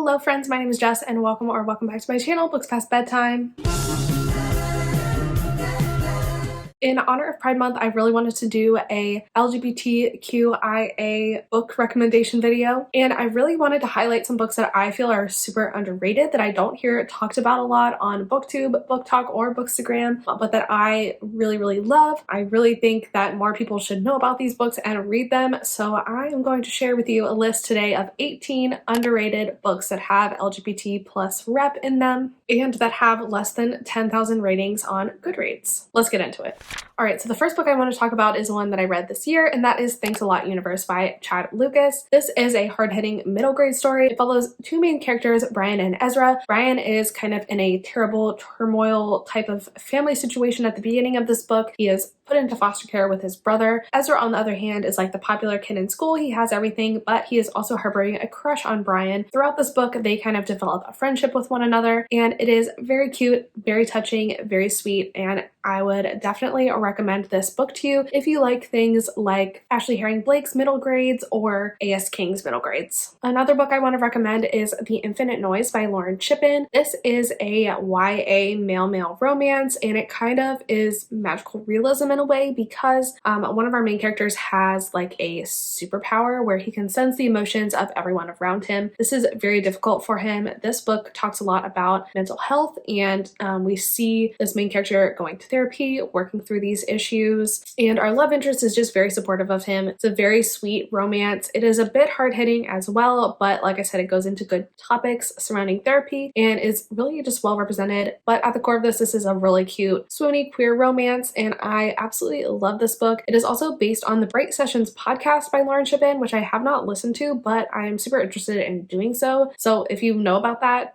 Hello friends, my name is Jess and welcome back to my channel, Books Past Bedtime. In honor of Pride Month, I really wanted to do a LGBTQIA book recommendation video, and I really wanted to highlight some books that I feel are super underrated that I don't hear talked about a lot on BookTube, Book Talk, or Bookstagram, but that I really love. I really think that more people should know about these books and read them, so I am going to share with you a list today of 18 underrated books that have LGBT plus rep in them and that have less than 10,000 ratings on Goodreads. Let's get into it. Alright, so the first book I want to talk about is one that I read this year, and that is Thanks a Lot Universe by Chad Lucas. This is a hard-hitting middle grade story. It follows two main characters, Brian and Ezra. Brian is kind of in a terrible turmoil type of family situation at the beginning of this book. He is put into foster care with his brother. Ezra, on the other hand, is like the popular kid in school. He has everything, but he is also harboring a crush on Brian. Throughout this book, they kind of develop a friendship with one another, and it is very cute, very touching, very sweet, and I would definitely recommend this book to you if you like things like Ashley Herring Blake's middle grades or A.S. King's middle grades. Another book I want to recommend is The Infinite Noise by Lauren Shippen. This is a YA male-male romance, and it kind of is magical realism in a way because one of our main characters has like a superpower where he can sense the emotions of everyone around him. This is very difficult for him. This book talks a lot about mental health, and we see this main character going to therapy, working through these issues, and our love interest is just very supportive of him. It's a very sweet romance. It is a bit hard-hitting as well, but like I said, it goes into good topics surrounding therapy and is really just well represented. But at the core of this is a really cute, swoony queer romance, and I absolutely love this book. It is also based on the Bright Sessions podcast by Lauren Shippen, which I have not listened to, but I'm super interested in doing so. So if you know about that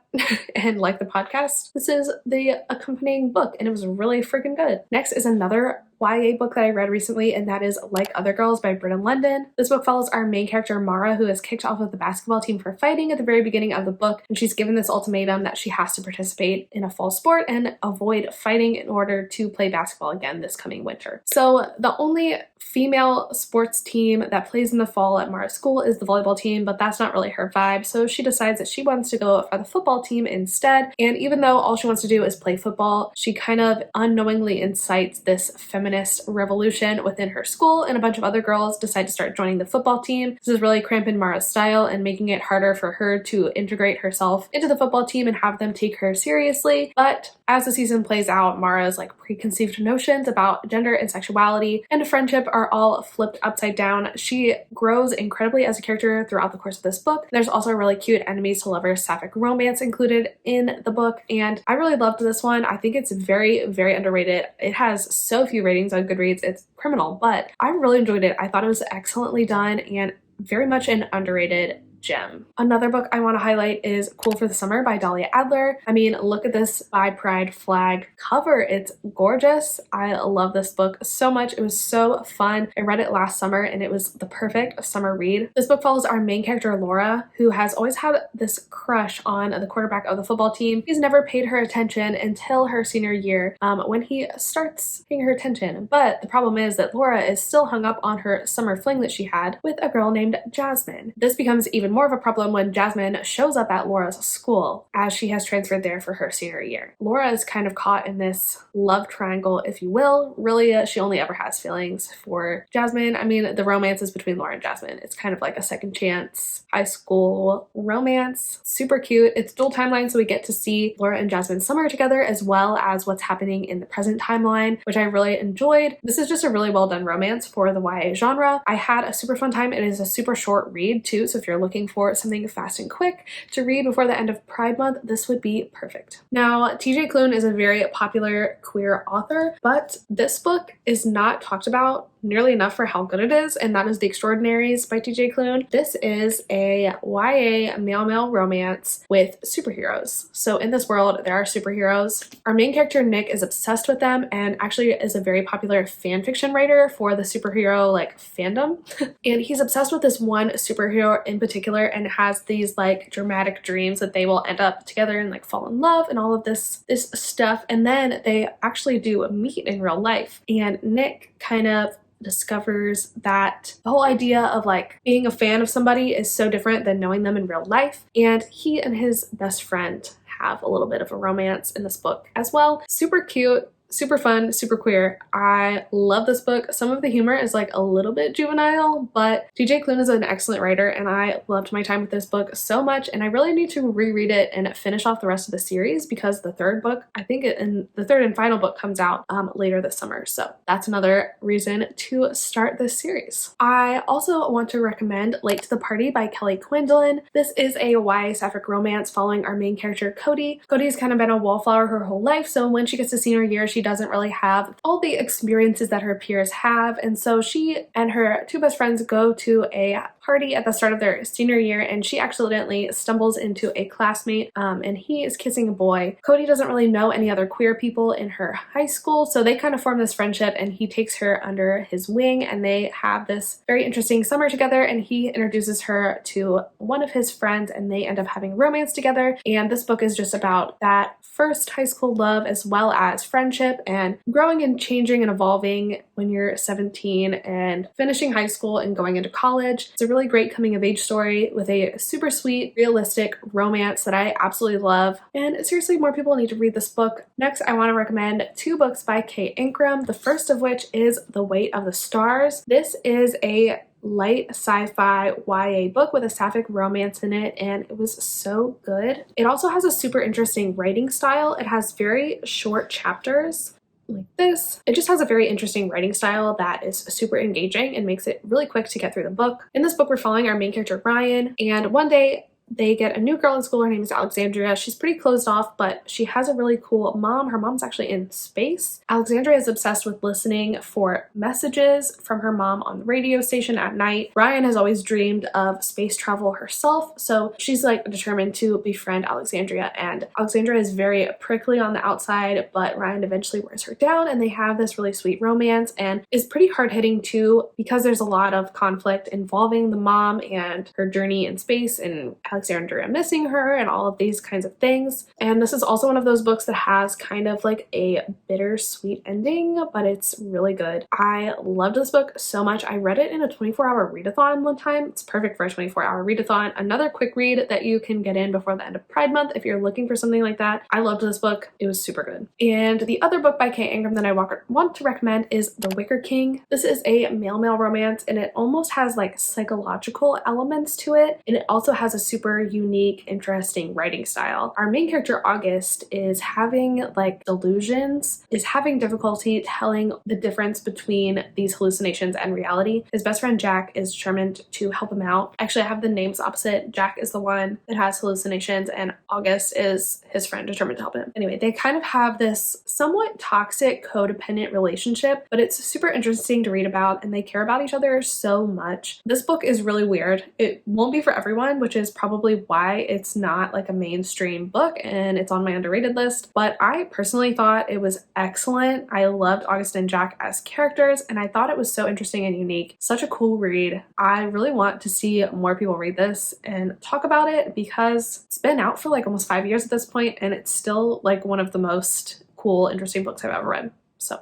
and like the podcast, this is the accompanying book, and it was really freaking good. Next is another YA book that I read recently, and that is Like Other Girls by Britton London. This book follows our main character Mara, who is kicked off of the basketball team for fighting at the very beginning of the book, and she's given this ultimatum that she has to participate in a fall sport and avoid fighting in order to play basketball again this coming winter. So the only female sports team that plays in the fall at Mara's school is the volleyball team, but that's not really her vibe, so she decides that she wants to go for the football team instead. And even though all she wants to do is play football, she kind of unknowingly incites this feminist revolution within her school, and a bunch of other girls decide to start joining the football team. This is really cramping Mara's style and making it harder for her to integrate herself into the football team and have them take her seriously. But as the season plays out, Mara's like preconceived notions about gender and sexuality and friendship are all flipped upside down. She grows incredibly as a character throughout the course of this book. There's also a really cute enemies to lovers sapphic romance included in the book, and I really loved this one. I think it's very underrated. It has so few ratings on Goodreads, it's criminal, but I really enjoyed it. I thought it was excellently done and very much an underrated gem. Another book I want to highlight is Cool for the Summer by Dahlia Adler. I mean, look at this Bi Pride flag cover. It's gorgeous. I love this book so much. It was so fun. I read it last summer and it was the perfect summer read. This book follows our main character Laura, who has always had this crush on the quarterback of the football team. He's never paid her attention until her senior year when he starts paying her attention. But the problem is that Laura is still hung up on her summer fling that she had with a girl named Jasmine. This becomes even more of a problem when Jasmine shows up at Laura's school as she has transferred there for her senior year. Laura is kind of caught in this love triangle, if you will. Really, she only ever has feelings for Jasmine. I mean, the romance is between Laura and Jasmine. It's kind of like a second chance high school romance. Super cute. It's dual timeline, so we get to see Laura and Jasmine's summer together as well as what's happening in the present timeline, which I really enjoyed. This is just a really well done romance for the YA genre. I had a super fun time. It is a super short read too, so if you're looking for something fast and quick to read before the end of Pride Month, this would be perfect. Now, TJ Klune is a very popular queer author, but this book is not talked about nearly enough for how good it is, and that is The Extraordinaries by TJ Klune. This is a YA male-male romance with superheroes. So in this world, there are superheroes. Our main character, Nick, is obsessed with them and actually is a very popular fan fiction writer for the superhero like fandom. And he's obsessed with this one superhero in particular and has these like dramatic dreams that they will end up together and like fall in love and all of this stuff. And then they actually do meet in real life, and Nick kind of discovers that the whole idea of like being a fan of somebody is so different than knowing them in real life, and he and his best friend have a little bit of a romance in this book as well. Super cute, super fun, super queer. I love this book. Some of the humor is like a little bit juvenile, but TJ Klune is an excellent writer and I loved my time with this book so much, and I really need to reread it and finish off the rest of the series because the third book, I think the third and final book comes out later this summer. So that's another reason to start this series. I also want to recommend Late to the Party by Kelly Quindlen. This is a YA sapphic romance following our main character, Cody. Cody's kind of been a wallflower her whole life, so when she gets to senior year, she doesn't really have all the experiences that her peers have, and so she and her two best friends go to a party at the start of their senior year, and she accidentally stumbles into a classmate and he is kissing a boy. Cody doesn't really know any other queer people in her high school, so they kind of form this friendship and he takes her under his wing and they have this very interesting summer together, and he introduces her to one of his friends and they end up having romance together. And this book is just about that first high school love as well as friendship and growing and changing and evolving when you're 17 and finishing high school and going into college. It's a really great coming of age story with a super sweet, realistic romance that I absolutely love. And seriously, more people need to read this book. Next, I want to recommend two books by Kay Ankrum, the first of which is The Weight of the Stars. This is a light sci-fi YA book with a sapphic romance in it, and it was so good. It also has a super interesting writing style. It has very short chapters like this. It just has a very interesting writing style that is super engaging and makes it really quick to get through the book. In this book, we're following our main character, Ryan, and one day they get a new girl in school. Her name is Alexandria. She's pretty closed off, but she has a really cool mom. Her mom's actually in space. Alexandria is obsessed with listening for messages from her mom on the radio station at night. Ryan has always dreamed of space travel herself, so she's like determined to befriend Alexandria, and Alexandria is very prickly on the outside, but Ryan eventually wears her down and they have this really sweet romance, and is pretty hard-hitting too because there's a lot of conflict involving the mom and her journey in space and Alexandria missing her and all of these kinds of things. And this is also one of those books that has kind of like a bittersweet ending, but it's really good. I loved this book so much. I read it in a 24-hour readathon one time. It's perfect for a 24-hour readathon. Another quick read that you can get in before the end of Pride Month if you're looking for something like that. I loved this book. It was super good. And the other book by Kay Ankrum that I want to recommend is The Wicker King. This is a male-male romance, and it almost has like psychological elements to it, and it also has a super unique, interesting writing style. Our main character, August, is having like delusions, is having difficulty telling the difference between these hallucinations and reality. His best friend, Jack, is determined to help him out. Actually, I have the names opposite. Jack is the one that has hallucinations and August is his friend determined to help him. Anyway, they kind of have this somewhat toxic, codependent relationship, but it's super interesting to read about and they care about each other so much. This book is really weird. It won't be for everyone, which is probably why it's not like a mainstream book and it's on my underrated list, but I personally thought it was excellent. I loved August and Jack as characters and I thought it was so interesting and unique. Such a cool read. I really want to see more people read this and talk about it because it's been out for like almost 5 years at this point and it's still like one of the most cool, interesting books I've ever read. So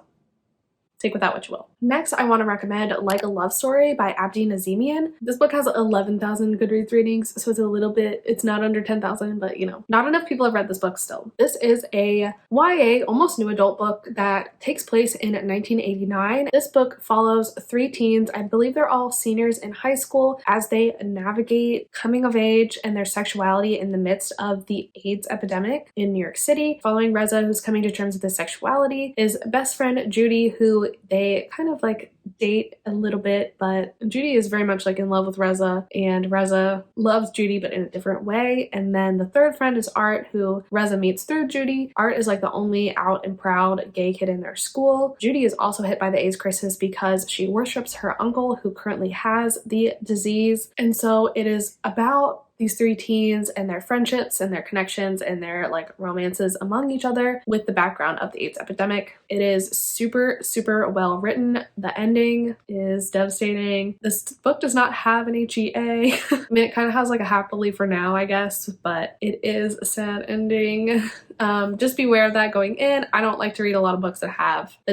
take with that what you will. Next, I want to recommend Like a Love Story by Abdi Nazemian. This book has 11,000 Goodreads ratings, so it's a little bit, it's not under 10,000, but you know, not enough people have read this book still. This is a YA, almost new adult book that takes place in 1989. This book follows three teens, I believe they're all seniors in high school, as they navigate coming of age and their sexuality in the midst of the AIDS epidemic in New York City. Following Reza, who's coming to terms with his sexuality, his best friend Judy, who they kind of like date a little bit, but Judy is very much like in love with Reza and Reza loves Judy but in a different way. And then the third friend is Art, who Reza meets through Judy. Art is like the only out and proud gay kid in their school. Judy is also hit by the AIDS crisis because she worships her uncle who currently has the disease, and so it is about these three teens and their friendships and their connections and their like romances among each other with the background of the AIDS epidemic. It is super, super well written. The ending is devastating. This book does not have an HEA. I mean, it kind of has like a happily for now, I guess, but it is a sad ending. Just beware of that going in. I don't like to read a lot of books that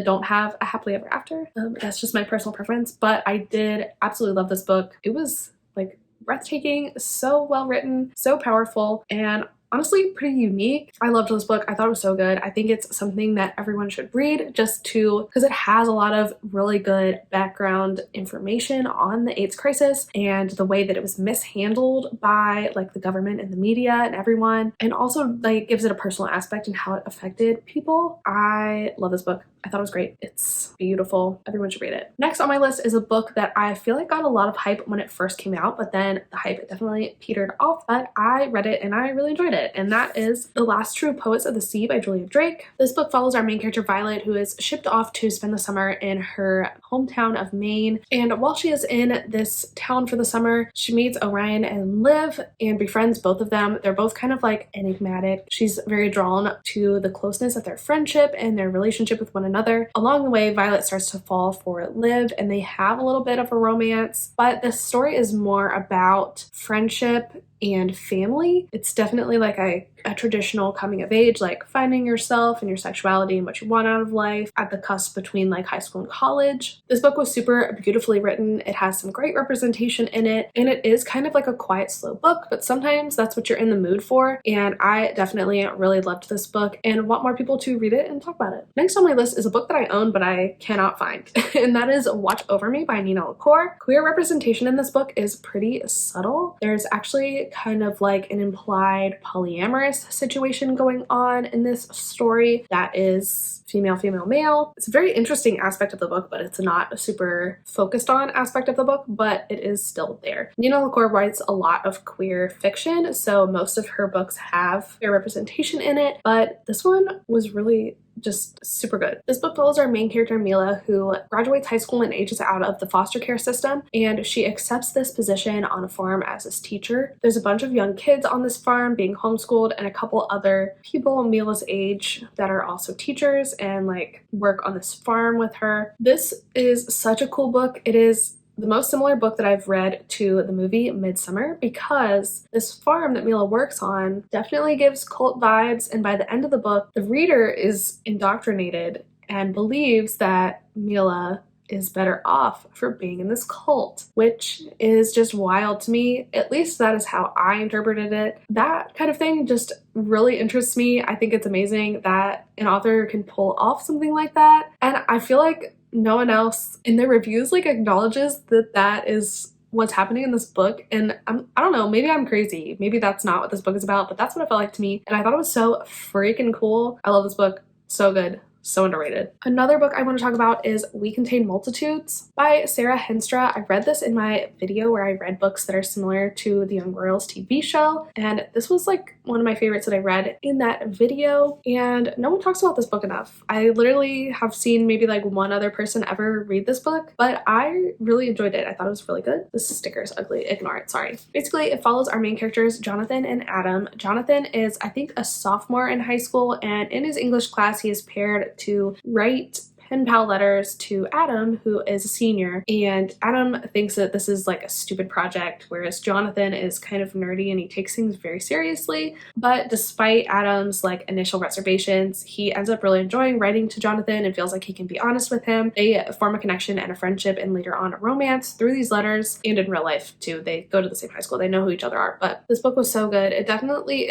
don't have a happily ever after. That's just my personal preference, but I did absolutely love this book. It was like breathtaking, so well written, so powerful, and honestly pretty unique. I loved this book. I thought it was so good. I think it's something that everyone should read just because it has a lot of really good background information on the AIDS crisis and the way that it was mishandled by like the government and the media and everyone, and also like gives it a personal aspect and how it affected people. I love this book. I thought it was great. It's beautiful. Everyone should read it. Next on my list is a book that I feel like got a lot of hype when it first came out, but then the hype definitely petered off, but I read it and I really enjoyed it, and that is The Last True Poets of the Sea by Julia Drake. This book follows our main character Violet, who is shipped off to spend the summer in her hometown of Maine, and while she is in this town for the summer, she meets Orion and Liv and befriends both of them. They're both kind of like enigmatic. She's very drawn to the closeness of their friendship and their relationship with one another. Along the way, Violet starts to fall for Liv and they have a little bit of a romance, but the story is more about friendship and family. It's definitely like a traditional coming of age, like finding yourself and your sexuality and what you want out of life at the cusp between like high school and college. This book was super beautifully written. It has some great representation in it, and it is kind of like a quiet, slow book, but sometimes that's what you're in the mood for, and I definitely really loved this book and want more people to read it and talk about it. Next on my list is a book that I own but I cannot find, and that is Watch Over Me by Nina LaCour. Queer representation in this book is pretty subtle. There's actually kind of like an implied polyamorous situation going on in this story that is female, female, male. It's a very interesting aspect of the book, but it's not a super focused on aspect of the book, but it is still there. Nina LaCour writes a lot of queer fiction, so most of her books have queer representation in it, but this one was really just super good. This book follows our main character Mila, who graduates high school and ages out of the foster care system, and she accepts this position on a farm as this teacher. There's a bunch of young kids on this farm being homeschooled and a couple other people Mila's age that are also teachers and like work on this farm with her. This is such a cool book. It is the most similar book that I've read to the movie Midsummer, because this farm that Mila works on definitely gives cult vibes, and by the end of the book, the reader is indoctrinated and believes that Mila is better off for being in this cult, which is just wild to me. At least that is how I interpreted it. That kind of thing just really interests me. I think it's amazing that an author can pull off something like that, and I feel like no one else in their reviews like acknowledges that that is what's happening in this book. And I don't know, maybe I'm crazy. Maybe that's not what this book is about, but that's what it felt like to me. And I thought it was so freaking cool. I love this book. So good. So underrated. Another book I want to talk about is We Contain Multitudes by Sarah Henstra. I read this in my video where I read books that are similar to the Young Royals TV show, and this was like one of my favorites that I read in that video, and no one talks about this book enough. I literally have seen maybe like one other person ever read this book, but I really enjoyed it. I thought it was really good. This sticker is ugly. Ignore it. Sorry. Basically, it follows our main characters, Jonathan and Adam. Jonathan is, I think, a sophomore in high school, and in his English class, he is paired to write pen pal letters to Adam, who is a senior, and Adam thinks that this is like a stupid project, whereas Jonathan is kind of nerdy and he takes things very seriously. But despite Adam's like initial reservations, he ends up really enjoying writing to Jonathan and feels like he can be honest with him. They form a connection and a friendship, and later on a romance through these letters, and in real life too. They go to the same high school, they know who each other are. But this book was so good. It definitely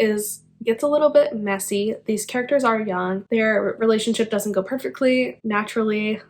gets a little bit messy. These characters are young. Their relationship doesn't go perfectly, naturally,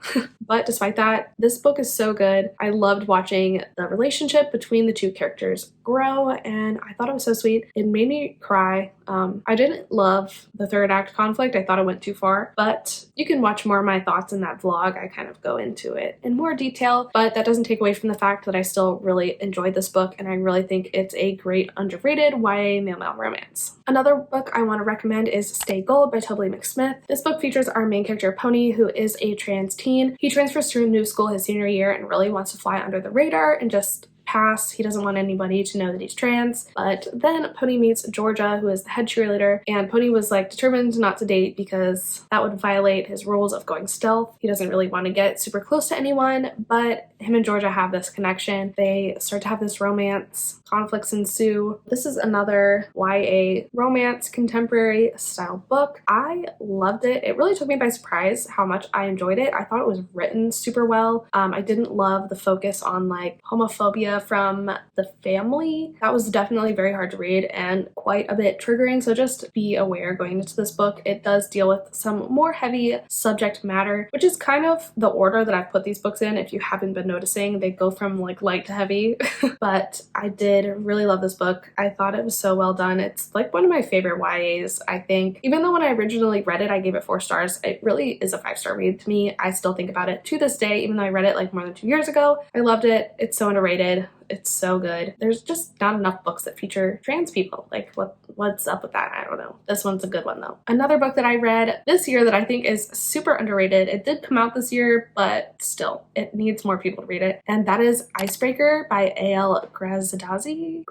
but despite that, this book is so good. I loved watching the relationship between the two characters grow, and I thought it was so sweet. It made me cry. I didn't love the third act conflict. I thought it went too far, but you can watch more of my thoughts in that vlog. I kind of go into it in more detail, but that doesn't take away from the fact that I still really enjoyed this book, and I really think it's a great underrated YA male-male romance. Another book I want to recommend is Stay Gold by Toby McSmith. This book features our main character Pony, who is a trans teen. He transfers to a new school his senior year and really wants to fly under the radar and just past. He doesn't want anybody to know that he's trans. But then Pony meets Georgia, who is the head cheerleader, and Pony was like determined not to date because that would violate his rules of going stealth. He doesn't really want to get super close to anyone, but him and Georgia have this connection. They start to have this romance. Conflicts ensue. This is another YA romance contemporary style book. I loved it. It really took me by surprise how much I enjoyed it. I thought it was written super well. I didn't love the focus on like homophobia from the family. That was definitely very hard to read and quite a bit triggering, so just be aware going into this book. It does deal with some more heavy subject matter, which is kind of the order that I've put these books in. If you haven't been noticing, they go from like light to heavy. But I did really love this book. I thought it was so well done. It's like one of my favorite YAs, I think. Even though when I originally read it, I gave it 4 stars, it really is a 5-star read to me. I still think about it to this day, even though I read it like more than 2 years ago. I loved it. It's so underrated. It's so good. There's just not enough books that feature trans people. Like what's up with that? I don't know. This one's a good one though. Another book that I read this year that I think is super underrated. It did come out this year, but still, it needs more people to read it. And that is Icebreaker by A.L. Gradiazzi.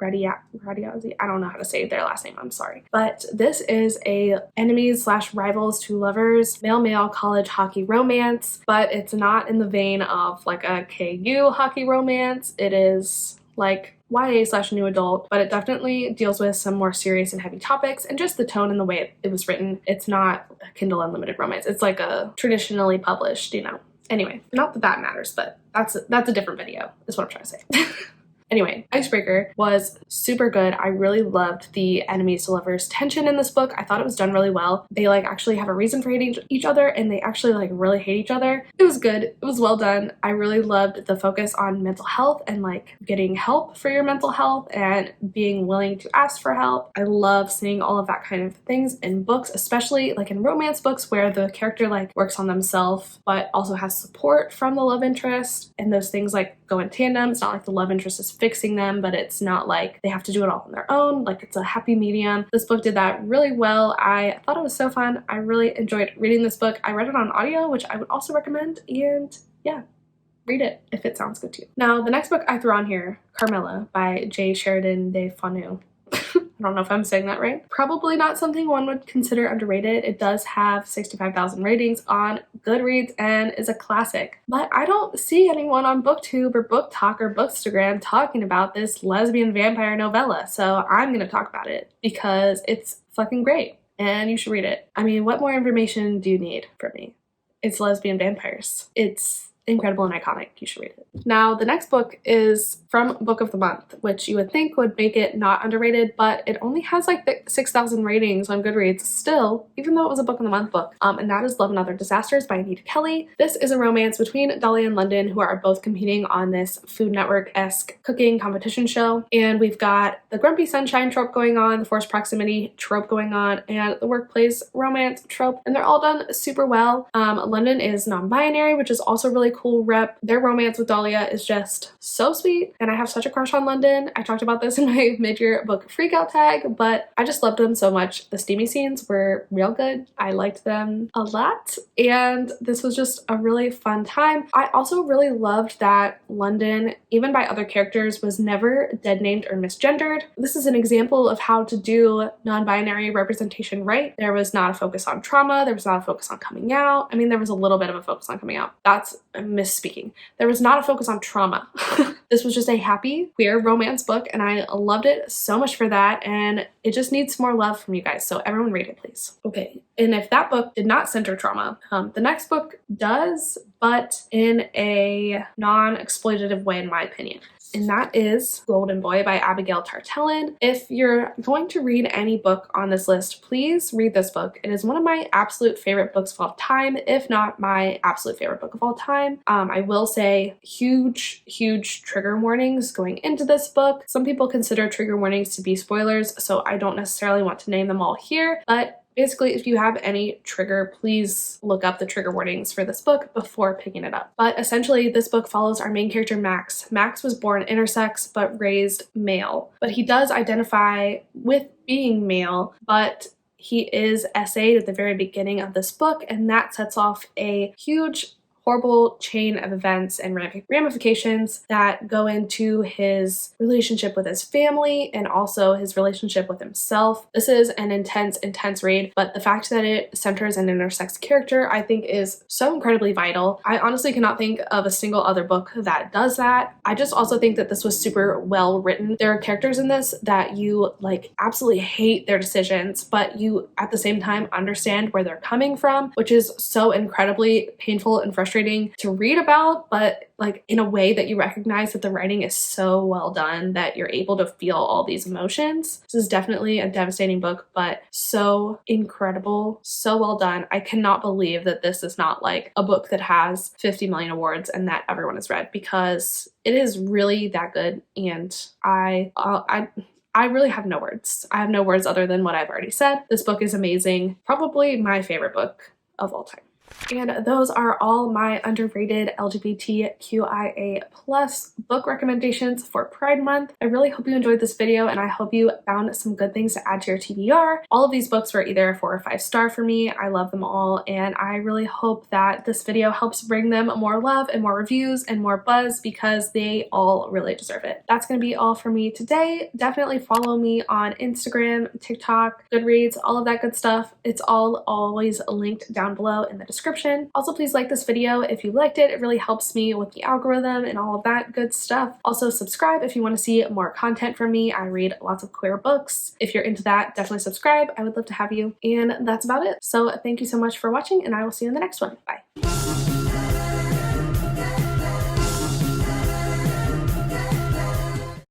I don't know how to say their last name. I'm sorry. But this is a enemies/rivals to lovers male-male college hockey romance, but it's not in the vein of like a KU hockey romance. It is like YA/new adult, but it definitely deals with some more serious and heavy topics, and just the tone and the way it was written. It's not a Kindle Unlimited romance. It's like a traditionally published, you know. Anyway, not that that matters, but that's a different video, is what I'm trying to say. Anyway, Icebreaker was super good. I really loved the enemies to lovers tension in this book. I thought it was done really well. They like actually have a reason for hating each other, and they actually like really hate each other. It was good. It was well done. I really loved the focus on mental health and like getting help for your mental health and being willing to ask for help. I love seeing all of that kind of things in books, especially like in romance books where the character like works on themselves but also has support from the love interest, and those things like go in tandem. It's not like the love interest is fixing them, but it's not like they have to do it all on their own. Like it's a happy medium. This book did that really well. I thought it was so fun. I really enjoyed reading this book. I read it on audio, which I would also recommend, and yeah, read it if it sounds good to you. Now, the next book I threw on here, Carmilla by J. Sheridan de Fanu. I don't know if I'm saying that right. Probably not something one would consider underrated. It does have 65,000 ratings on Goodreads and is a classic. But I don't see anyone on BookTube or BookTok or Bookstagram talking about this lesbian vampire novella, so I'm gonna talk about it because it's fucking great and you should read it. I mean, what more information do you need from me? It's lesbian vampires. It's incredible and iconic. You should read it. Now, the next book is from Book of the Month, which you would think would make it not underrated, but it only has like 6,000 ratings on Goodreads still, even though it was a Book of the Month book, and that is Love and Other Disasters by Anita Kelly. This is a romance between Dahlia and London, who are both competing on this Food Network-esque cooking competition show, and we've got the grumpy sunshine trope going on, the forced proximity trope going on, and the workplace romance trope, and they're all done super well. London is non-binary, which is also really cool rep. Their romance with Dahlia is just so sweet, and I have such a crush on London. I talked about this in my mid-year book freakout tag, but I just loved them so much. The steamy scenes were real good. I liked them a lot, and this was just a really fun time. I also really loved that London, even by other characters, was never dead named or misgendered. This is an example of how to do non-binary representation right. There was not a focus on trauma. There was not a focus on coming out. I mean, there was a little bit of a focus on coming out. That's misspeaking. There was not a focus on trauma. This was just a happy, queer romance book, and I loved it so much for that, and it just needs more love from you guys, so everyone read it, please. Okay, and if that book did not center trauma, the next book does, but in a non-exploitative way, in my opinion. And that is Golden Boy by Abigail Tartellin. If you're going to read any book on this list, please read this book. It is one of my absolute favorite books of all time, if not my absolute favorite book of all time. I will say huge trigger warnings going into this book. Some people consider trigger warnings to be spoilers, so I don't necessarily want to name them all here, but basically, if you have any trigger, please look up the trigger warnings for this book before picking it up. But essentially, this book follows our main character, Max. Max was born intersex, but raised male. But he does identify with being male, but he is SA'd at the very beginning of this book, and that sets off a huge horrible chain of events and ramifications that go into his relationship with his family and also his relationship with himself. This is an intense read, but the fact that it centers an intersex character I think is so incredibly vital. I honestly cannot think of a single other book that does that. I just also think that this was super well written. There are characters in this that you like absolutely hate their decisions, but you at the same time understand where they're coming from, which is so incredibly painful and frustrating to read about, but like in a way that you recognize that the writing is so well done that you're able to feel all these emotions. This is definitely a devastating book, but so incredible, so well done. I cannot believe that this is not like a book that has 50 million awards and that everyone has read, because it is really that good. And I really have no words. I have no words other than what I've already said. This book is amazing. Probably my favorite book of all time. And those are all my underrated LGBTQIA plus book recommendations for Pride Month. I really hope you enjoyed this video and I hope you found some good things to add to your TBR. All of these books were either 4 or 5 star for me. I love them all and I really hope that this video helps bring them more love and more reviews and more buzz because they all really deserve it. That's going to be all for me today. Definitely follow me on Instagram, TikTok, Goodreads, all of that good stuff. It's all always linked down below in the description. Also, please like this video if you liked it. It really helps me with the algorithm and all of that good stuff. Also, subscribe if you want to see more content from me. I read lots of queer books. If you're into that, definitely subscribe. I would love to have you. And that's about it. So thank you so much for watching and I will see you in the next one. Bye.